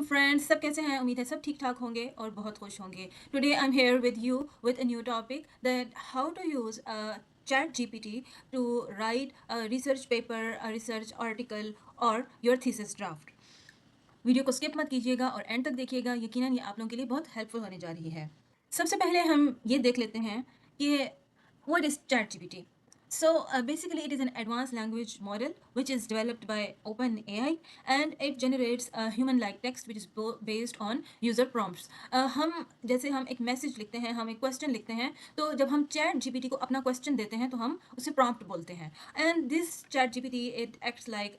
Friends, सब कैसे हैं? उम्मीद है सब ठीक ठाक होंगे और बहुत खुश होंगे। Today I am here with you with a new topic that how to use ChatGPT to write a research paper, a research article और योर थीसिस ड्राफ्ट। वीडियो को स्किप मत कीजिएगा और एंड तक देखिएगा। यकीनन ये आप लोगों के लिए बहुत हेल्पफुल होने जा रही है। सबसे पहले हम ये देख लेते हैं कि what is chat GPT. So basically, it is an advanced language model which is developed by OpenAI, and it generates human-like text which is based on user prompts. हम जैसे हम एक मैसेज लिखते हैं, हम एक क्वेश्चन लिखते हैं, तो जब हम चैट जीपीटी को अपना क्वेश्चन देते हैं तो हम उसे प्रॉम्प्ट बोलते हैं. And this chat GPT it acts like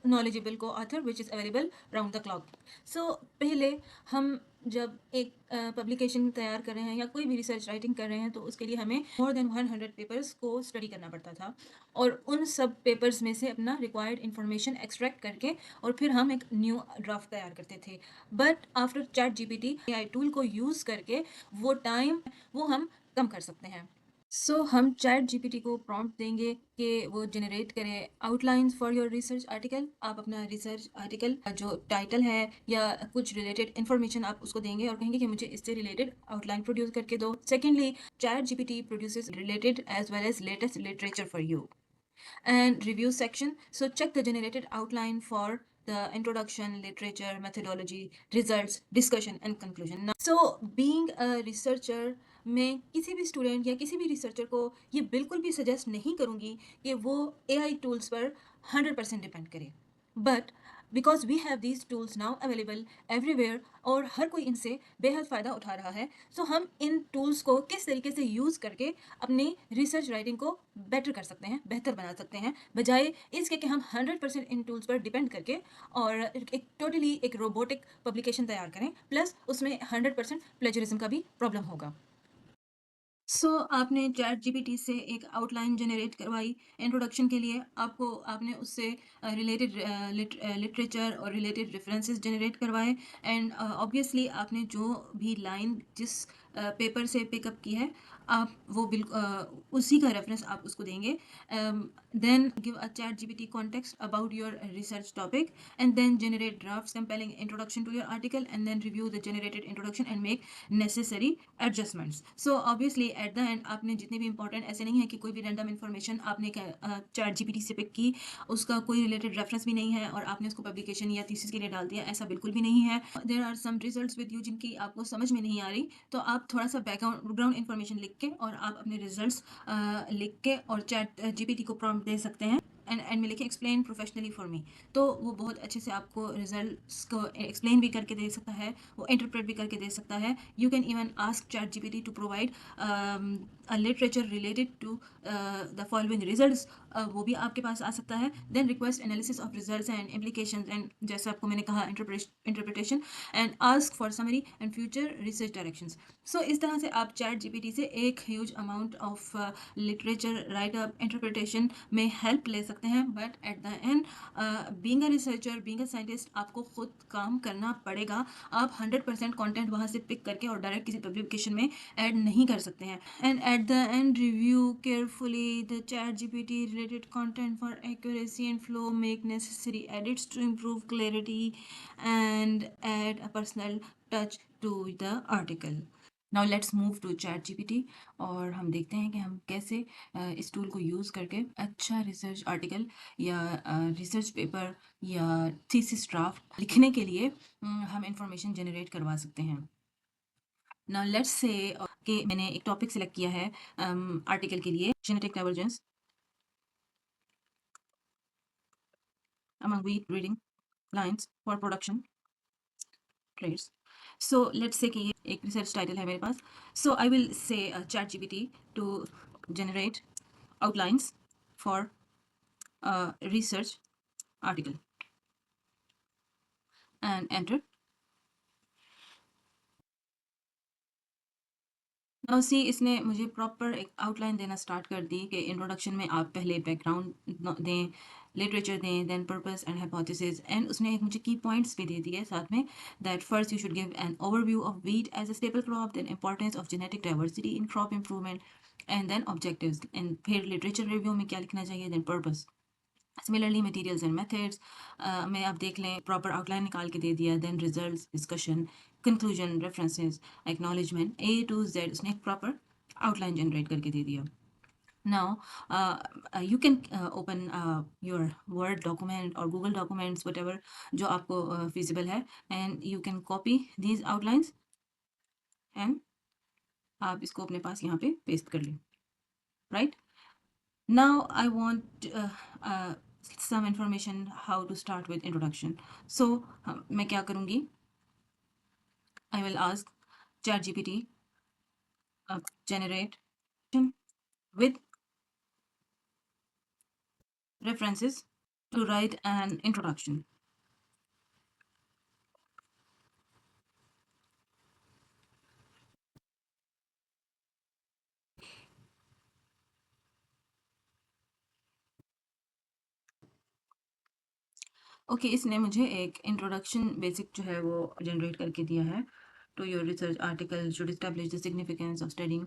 knowledgeable co-author which is available round the clock. So पहले हम जब एक पब्लिकेशन तैयार कर रहे हैं या कोई भी रिसर्च राइटिंग कर रहे हैं तो उसके लिए हमें मोर देन 100 पेपर्स को स्टडी करना पड़ता था और उन सब पेपर्स में से अपना रिक्वायर्ड इन्फॉर्मेशन एक्सट्रैक्ट करके और फिर हम एक न्यू ड्राफ्ट तैयार करते थे. But after chat GPT AI tool को यूज़ करके वो टाइम वो हम कम कर सकते हैं. सो हम चैट जीपीटी को प्रॉम्प्ट देंगे कि वो जनरेट करे outlines for your research article. आप अपना रिसर्च आर्टिकल जो टाइटल है या कुछ रिलेटेड इन्फॉर्मेशन आप उसको देंगे और कहेंगे कि मुझे इससे रिलेटेड आउटलाइन प्रोड्यूस करके दो. Secondly, ChatGPT produces related as well as latest literature for you. And review section. So check the generated outline for the introduction, literature, methodology, results, discussion and conclusion. Now, so being a researcher, मैं किसी भी student या किसी भी researcher को ये बिल्कुल भी सजेस्ट नहीं करूँगी कि वो एआई टूल्स पर 100% डिपेंड करे. But because we have these tools now available everywhere और हर कोई इनसे बेहद फ़ायदा उठा रहा है. सो हम इन टूल्स को किस तरीके से यूज़ करके अपनी रिसर्च राइटिंग को बेटर कर सकते हैं, बेहतर बना सकते हैं, बजाय इसके कि हम 100% इन टूल्स पर डिपेंड करके और एक टोटली एक रोबोटिक पब्लिकेशन तैयार करें, प्लस उसमें 100% प्लेजरिज्म का भी प्रॉब्लम होगा. आपने चैट जीपीटी से एक आउटलाइन जनरेट करवाई इंट्रोडक्शन के लिए. आपने उससे रिलेटेड लिटरेचर और रिलेटेड रेफरेंसेस जनरेट करवाए. एंड ऑब्वियसली आपने जो भी लाइन जिस पेपर से पिकअप की है आप वो उसी का रेफरेंस आप उसको देंगे. Then give a ChatGPT context about your research topic and then generate drafts compelling introduction to your article and then review the generated introduction and make necessary adjustments. So obviously at the end आपने जितने भी important, ऐसे नहीं है कि कोई भी random information आपने चैट जीपीटी से पिक की, उसका कोई रिलेटेड रेफरेंस भी नहीं है और आपने उसको पब्लिकेशन या थीसिस के लिए डाल दिया, ऐसा बिल्कुल भी नहीं है. There are some results with you जिनकी आपको समझ में नहीं आ रही, तो आप थोड़ा सा बैकग्राउंड इन्फॉर्मेशन लिख के और आप अपने रिजल्ट्स लिख के और चैट जीपीटी को प्रॉम्प्ट दे सकते हैं. एंड में लिखे एक्सप्लेन प्रोफेशनली फॉर मी, तो वो बहुत अच्छे से आपको रिजल्ट्स को एक्सप्लेन भी करके दे सकता है, वो इंटरप्रेट भी करके दे सकता है. You can even ask ChatGPT to provide a literature related to the following results, वो भी आपके पास आ सकता है. Then request analysis of results and implication and जैसे आपको मैंने कहा interpretation and ask for summary and future research directions. So इस तरह से आप चैट जीपीटी से एक huge amount of literature writeup interpretation में हेल्प ले सकते हैं. But at the and being a researcher, being a scientist, आपको खुद काम करना पड़ेगा. आप 100% कंटेंट वहाँ से पिक करके और डायरेक्ट किसी पब्लिकेशन में ऐड नहीं कर सकते हैं. And eight the and review carefully the chat GPT related content for accuracy and flow, make necessary edits to improve clarity and add a personal touch to the article. Now let's move to chat gpt और हम देखते हैं कि हम कैसे इस tool को use करके अच्छा रिसर्च आर्टिकल या रिसर्च पेपर या थीसिस ड्राफ्ट लिखने के लिए हम इंफॉर्मेशन जनरेट करवा सकते हैं. Now let's say कि मैंने एक टॉपिक सेलेक्ट किया है आर्टिकल के लिए, genetic divergence among wheat breeding lines for production traits. So let's say कि ये एक रिसर्च टाइटल है मेरे पास. So I will say chat GPT to generate outlines for a research article and enter. Now see, इसने मुझे proper एक outline देना start कर दी कि इंट्रोडक्शन में आप पहले बैकग्राउंड दें, लिटरेचर दें, then purpose and hypothesis. And उसने एक मुझे की पॉइंट्स भी दे दिए साथ में, that first you should give an overview of wheat as a staple crop, then importance of genetic diversity in crop improvement and then objectives. And फिर literature review में क्या लिखना चाहिए, then purpose. Similarly materials and methods में आप देख लें, proper outline निकाल के दे दिया, then results, discussion, conclusion, references, acknowledgement, A to Z उसने एक प्रॉपर आउटलाइन जनरेट करके दे दिया. Now, you can open your Word document or Google Documents, whatever जो आपको feasible है, and you can copy these outlines and आप इसको अपने पास यहाँ पे paste कर लें. Right? Now I want some information how to start with introduction. So मैं क्या करूँगी? I will ask ChatGPT generate with references to write an introduction. Okay इसने मुझे एक इंट्रोडक्शन बेसिक जो है वो जनरेट करके दिया है. To your research article should establish the significance of studying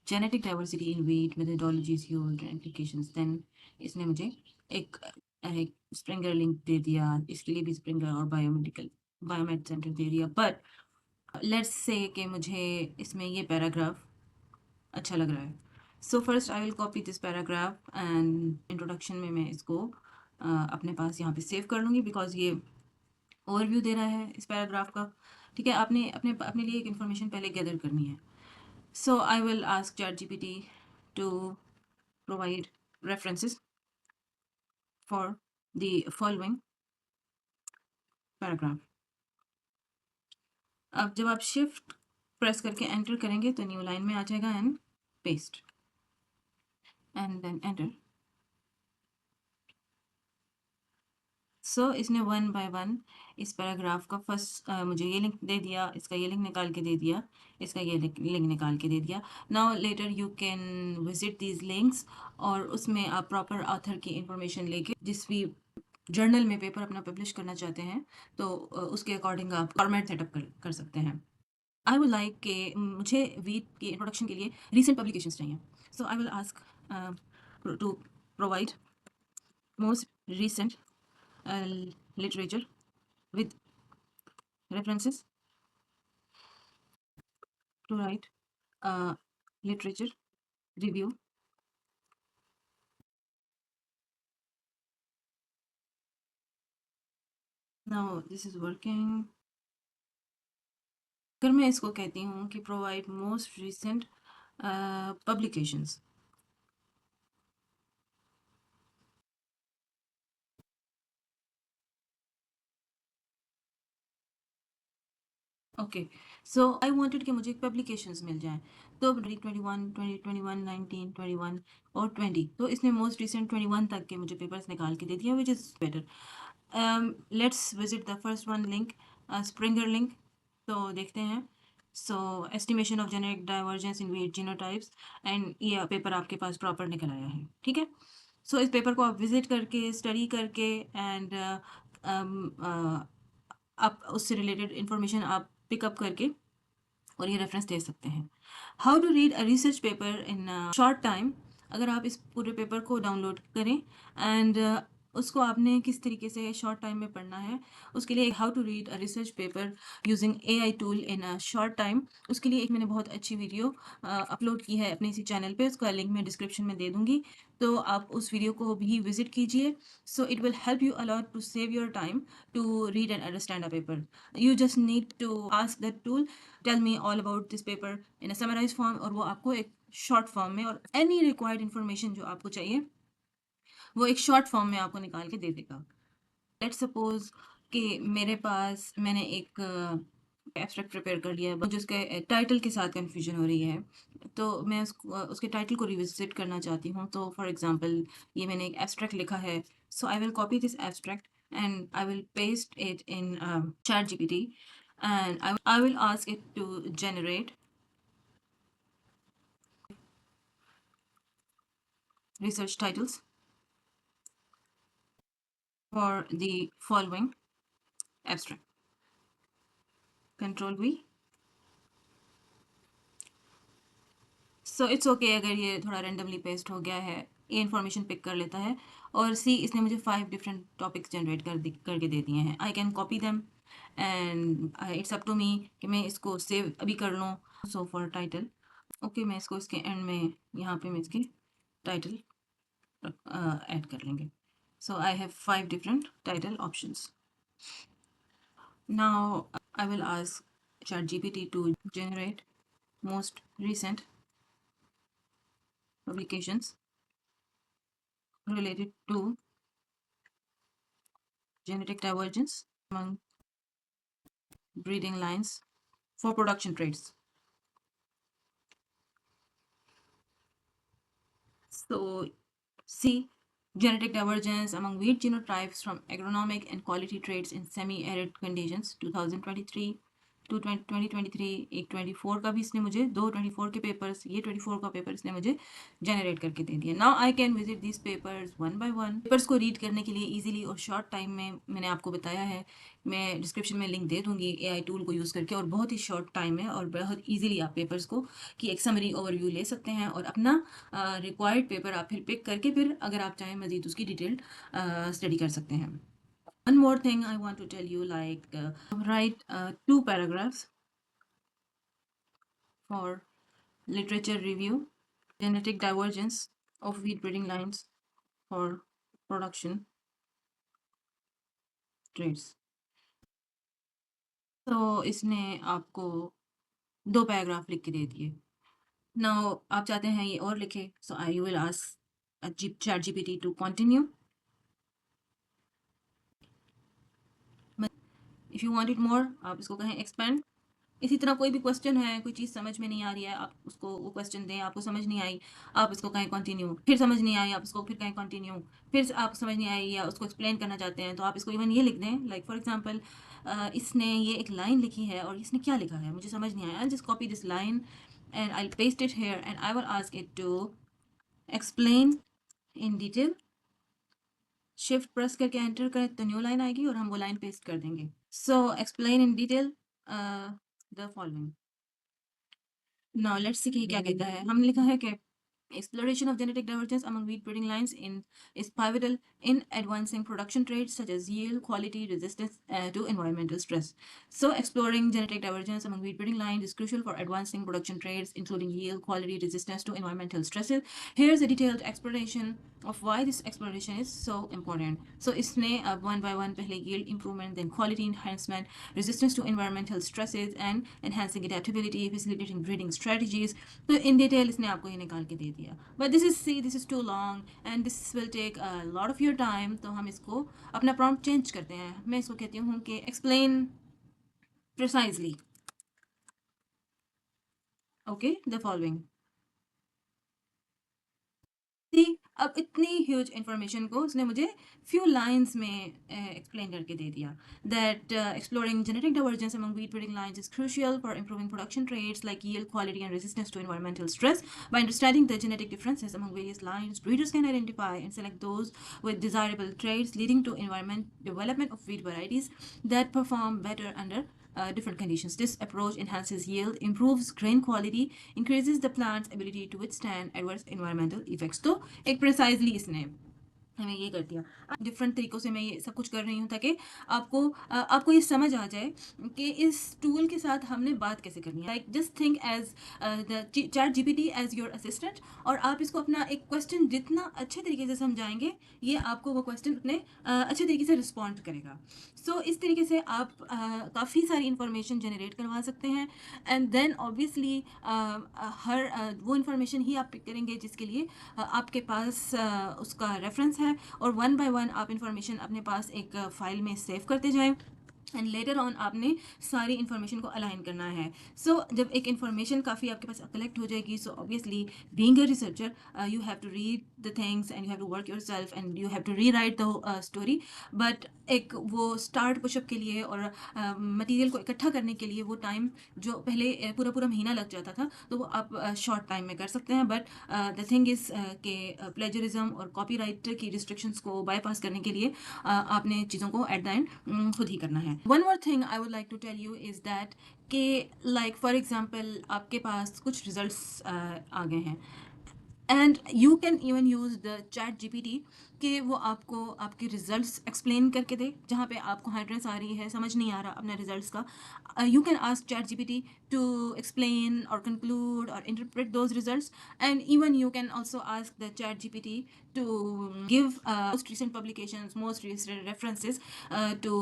genetic diversity in wheat methodologies used and applications. Then इसने मुझे एक एक स्प्रिंगर लिंक दे दिया, इसके लिए भी स्प्रिंगर और बायोमेडिकल बायोमेड सेंटर दे दिया. बट लेट्स से कि मुझे इसमें ये पैराग्राफ अच्छा लग रहा है. So first I will copy this paragraph and introduction में मैं इसको अपने पास यहाँ पे सेव कर लूँगी, बिकॉज ये ओवरव्यू दे रहा है इस पैराग्राफ का. ठीक है, आपने अपने अपने लिए एक इन्फॉर्मेशन पहले गैदर करनी है. So I will ask ChatGPT to provide references for the following paragraph. अब जब आप शिफ्ट प्रेस करके एंटर करेंगे तो न्यू लाइन में आ जाएगा and paste and then enter. So इसने वन बाय वन इस पैराग्राफ का फर्स्ट मुझे ये लिंक दे दिया, इसका ये लिंक निकाल के दे दिया, इसका ये लिंक निकाल के दे दिया. Now later you can visit these links और उसमें आप प्रॉपर ऑथर की इंफॉर्मेशन लेके जिस भी जर्नल में पेपर अपना पब्लिश करना चाहते हैं तो उसके अकॉर्डिंग आप फॉर्मेट सेटअप कर सकते हैं. आई वुड लाइक कि मुझे वीट की इंट्रोडक्शन के लिए रीसेंट पब्लिकेशंस चाहिए. So I will ask to provide most recent literature with references to write a literature review. Now this is working. अगर मैं इसको कहती हूँ कि provide most recent publications. Okay so I wanted कि मुझे एक पब्लिकेशंस मिल जाएं. तो 2021 2021 19 21 और 20, तो इसने मोस्ट रिसेंट 21 तक के मुझे पेपर्स निकाल के दे दिया, which is better. Let's visit the first one link, Springer link. तो देखते हैं. So estimation of genetic divergence in wheat genotypes, and ये पेपर आपके पास प्रॉपर निकल आया है. ठीक है, सो इस पेपर को आप विजिट करके स्टडी करके एंड आप उससे रिलेटेड इंफॉर्मेशन आप पिकअप करके और ये रेफरेंस दे सकते हैं. How to read a research paper in short time. अगर आप इस पूरे पेपर को डाउनलोड करें एंड उसको आपने किस तरीके से शॉर्ट टाइम में पढ़ना है, उसके लिए how to read a research paper using AI tool in a short time, उसके लिए एक मैंने बहुत अच्छी वीडियो अपलोड की है अपने इसी चैनल पे. उसका लिंक मैं डिस्क्रिप्शन में दे दूंगी, तो आप उस वीडियो को भी विजिट कीजिए. So it will help you a lot to save your time to read and understand a paper. You just need to ask that tool, tell me all about this paper in a summarized form, और वो आपको एक short form में और any required information जो आपको चाहिए वो एक शॉर्ट फॉर्म में आपको निकाल के दे देगा. लेट्स सपोज कि मेरे पास मैंने एक एब्स्ट्रैक्ट प्रिपेयर कर लिया है जिसके टाइटल के साथ कन्फ्यूजन हो रही है, तो मैं उसके टाइटल को रिविजिट करना चाहती हूँ. तो फॉर एग्जांपल ये मैंने एक एब्स्ट्रैक्ट लिखा है. So I will copy this abstract and I will paste it in ChatGPT, and I will ask it to generate research titles for the following abstract. Control V. So it's okay अगर ये थोड़ा randomly paste हो गया है, ये information pick कर लेता है और सी इसने मुझे 5 डिफरेंट टॉपिक्स जनरेट करके दे दिए हैं। I can copy them and it's up to me कि मैं इसको सेव अभी कर लूँ। सो फॉर टाइटल, ओके, मैं इसको इसके एंड में यहाँ पे मैं इसके टाइटल ऐड कर लेंगे। So I have 5 different title options. Now I will ask ChatGPT to generate most recent publications related to genetic divergence among breeding lines for production traits. So C. Genetic divergence among wheat genotypes from agronomic and quality traits in semi-arid conditions 2023 to 2023। एक 24 का भी इसने मुझे, दो 24 के papers, ये 24 का paper इसने मुझे जनरेट करके दे दिया। Now I can visit this papers one by one. Papers को रीड करने के लिए इजीली और शॉर्ट टाइम में मैंने आपको बताया है, मैं डिस्क्रिप्शन में लिंक दे दूंगी एआई टूल को यूज़ करके, और बहुत ही शॉर्ट टाइम है और बहुत ईजिली आप पेपर्स को की एक समरी ओवरव्यू ले सकते हैं और अपना रिक्वायर्ड पेपर आप फिर पिक करके फिर अगर आप चाहें मज़ीद उसकी डिटेल्ड स्टडी कर सकते हैं। One more thing I want to tell you, like write 2 paragraphs for literature review, genetic divergence of wheat breeding lines for production traits. तो इसने आपको 2 पैराग्राफ लिख के दे दिए। नाउ आप चाहते हैं ये और लिखे, so I will ask ChatGPT to continue. If you want it more, आप इसको कहें एक्सपेंड। इसी तरह कोई भी क्वेश्चन है, कोई चीज़ समझ में नहीं आ रही है, आप उसको वो क्वेश्चन दें, आपको समझ नहीं आई, आप इसको कहें कंटिन्यू, फिर समझ नहीं आई, आप इसको फिर कहें कंटिन्यू, फिर आप समझ नहीं आई या उसको एक्सप्लेन करना चाहते हैं तो आप इसको इवन ये लिख दें, लाइक फॉर एग्जांपल इसने ये एक लाइन लिखी है और इसने क्या लिखा है मुझे समझ नहीं आया, I just copy this line and I paste it here and I will ask it to explain in detail. Shift press करके एंटर करें तो न्यू लाइन आएगी और हम वो लाइन पेस्ट कर देंगे। So explain in detail the following. Now let's see कि क्या कहता है। हमने लिखा है कि exploration of genetic divergence among wheat breeding lines is pivotal in advancing production traits such as yield, quality, resistance to environmental stress. So, exploring genetic divergence among wheat breeding lines is crucial for advancing production traits, including yield, quality, resistance to environmental stresses. Here's a detailed explanation of why this exploration is so important. So, इसने अब one by one पहले yield improvement, then quality enhancement, resistance to environmental stresses, and enhancing adaptability, facilitating breeding strategies. तो in detail इसने आपको ये निकाल के दे दिया। But this is too long and this will take a lot of your time. तो हम इसको अपना prompt change करते हैं। मैं इसको कहती हूँ कि explain precisely, okay, the following. अब इतनी ह्यूज इन्फॉर्मेशन को उसने मुझे फ्यू लाइंस में एक्सप्लेन करके दे दिया। That exploring genetic divergence among wheat breeding lines is crucial for improving production traits like yield, quality, and resistance to environmental stress. By understanding the genetic differences among various lines, breeders can identify and select those with desirable traits, leading to development of wheat varieties that perform better under different conditions. This approach enhances yield, improves grain quality, increases the plant's ability to withstand adverse environmental effects. तो एक precisely इसने हमें ये कर दिया। Different तरीक़ों से मैं ये सब कुछ कर रही हूँ ताकि आपको ये समझ आ जाए कि इस टूल के साथ हमने बात कैसे करनी है। Like just think as the ChatGPT as your assistant, और आप इसको अपना एक क्वेश्चन जितना अच्छे तरीके से समझाएंगे ये आपको वो क्वेश्चन उतने अच्छे तरीके से रिस्पॉन्ड करेगा। सो इस तरीके से आप काफ़ी सारी इंफॉर्मेशन जनरेट करवा सकते हैं एंड देन ऑब्वियसली वो इंफॉर्मेशन ही आप पिक करेंगे जिसके लिए आपके पास उसका रेफरेंस है, और वन बाय वन आप इंफॉर्मेशन अपने पास एक फाइल में सेव करते जाएं एंड लेटर ऑन आपने सारी इन्फॉर्मेशन को अलाइन करना है। सो जब एक इन्फॉर्मेशन काफ़ी आपके पास कलेक्ट हो जाएगी, so obviously being a researcher you have to read the things and you have to work yourself and you have to rewrite the story. But एक वो स्टार्ट पुशअप के लिए और material को इकट्ठा करने के लिए वो टाइम जो पहले पूरा पूरा महीना लग जाता था तो वो आप शॉर्ट टाइम में कर सकते हैं। बट द थिंग इज़ के प्लेजरिज्म और कॉपीराइट की रिस्ट्रिक्शंस को बाईपास करने के लिए आपने चीज़ों को एट द एंड खुद ही करना है। One more thing I would like to tell you is that कि लाइक फॉर एग्जांपल आपके पास कुछ रिजल्ट्स आ गए हैं and you can even use the ChatGPT कि वो आपको आपके रिजल्ट्स एक्सप्लेन करके दे, जहाँ पे आपको हार्डनेस आ रही है, समझ नहीं आ रहा अपने रिजल्ट्स का, you can ask ChatGPT to explain और कंक्लूड और interpret those results. And even you can also ask the chat gpt to give most recent publications, most recent references to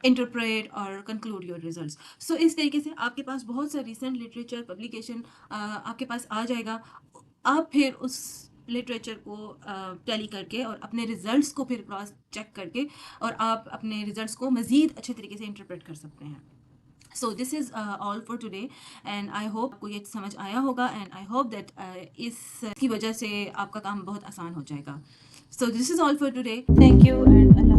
interpret और conclude your results. सो इस तरीके से आपके पास बहुत सा recent literature publication आपके पास आ जाएगा. आप फिर उस लिटरेचर को टैली करके और अपने रिजल्ट्स को फिर क्रॉस चेक करके और आप अपने रिजल्ट्स को मज़ीद अच्छे तरीके से इंटरप्रेट कर सकते हैं. So this is all for today and I hope आपको ये समझ आया होगा एंड आई होप दैट इसकी वजह से आपका काम बहुत आसान हो जाएगा. So this is all for today. Thank you and